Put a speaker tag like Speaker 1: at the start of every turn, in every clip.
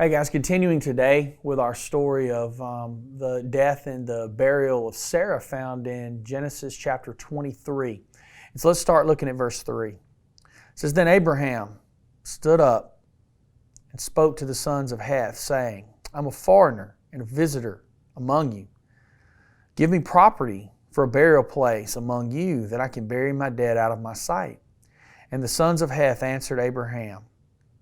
Speaker 1: Hey guys, continuing today with our story of the death and the burial of Sarah found in Genesis chapter 23. And so let's start looking at verse 3. It says, Then Abraham stood up and spoke to the sons of Heth, saying, I'm a foreigner and a visitor among you. Give me property for a burial place among you, that I can bury my dead out of my sight. And the sons of Heth answered Abraham,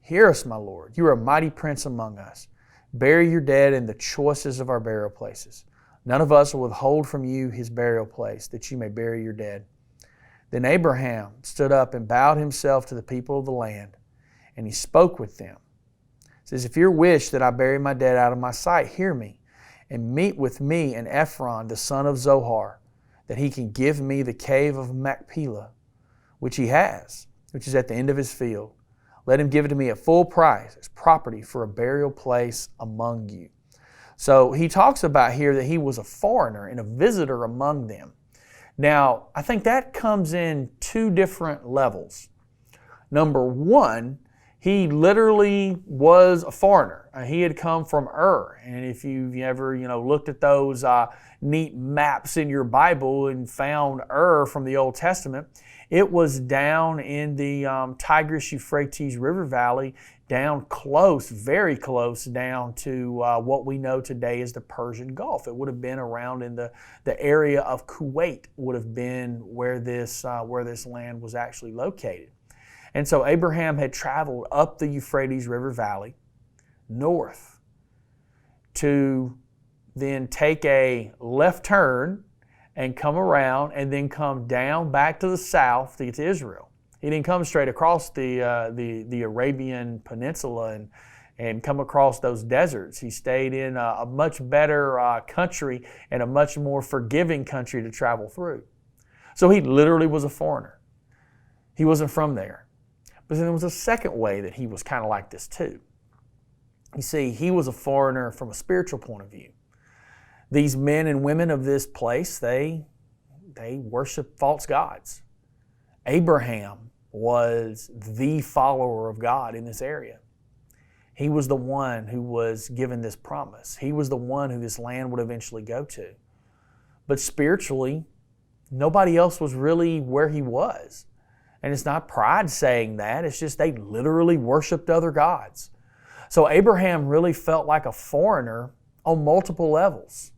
Speaker 1: Hear us, my Lord. You are a mighty prince among us. Bury your dead in the choicest of our burial places. None of us will withhold from you his burial place, that you may bury your dead. Then Abraham stood up and bowed himself to the people of the land, and he spoke with them. He says, If you wish that I bury my dead out of my sight, hear me, and meet with me and Ephron, the son of Zohar, that he can give me the cave of Machpelah, which he has, which is at the end of his field. Let him give it to me at full price as property for a burial place among you. So he talks about here that he was a foreigner and a visitor among them. Now, I think that comes in two different levels. Number one, he literally was a foreigner. He had come from Ur. And if you've ever looked at those neat maps in your Bible and found Ur from the Old Testament, it was down in the Tigris-Euphrates River Valley, down close, very close down to what we know today as the Persian Gulf. It would have been around in the area of Kuwait would have been where this land was actually located. And so Abraham had traveled up the Euphrates River Valley north to then take a left turn and come around and then come down back to the south to get to Israel. He didn't come straight across the Arabian Peninsula and come across those deserts. He stayed in a much better country and a much more forgiving country to travel through. So he literally was a foreigner. He wasn't from there. But then there was a second way that he was kind of like this too. You see, he was a foreigner from a spiritual point of view. These men and women of this place, they worship false gods. Abraham was the follower of God in this area. He was the one who was given this promise. He was the one who this land would eventually go to. But spiritually, nobody else was really where he was. And it's not pride saying that. It's just they literally worshiped other gods. So Abraham really felt like a foreigner on multiple levels.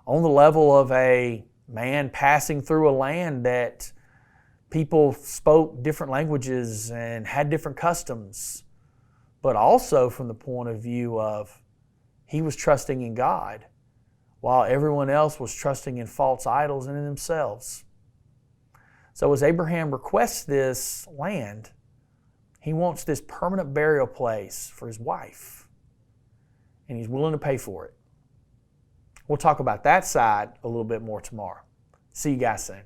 Speaker 1: On the level of a man passing through a land that people spoke different languages and had different customs, but also from the point of view of he was trusting in God while everyone else was trusting in false idols and in themselves. So as Abraham requests this land, he wants this permanent burial place for his wife, and he's willing to pay for it. We'll talk about that side a little bit more tomorrow. See you guys soon.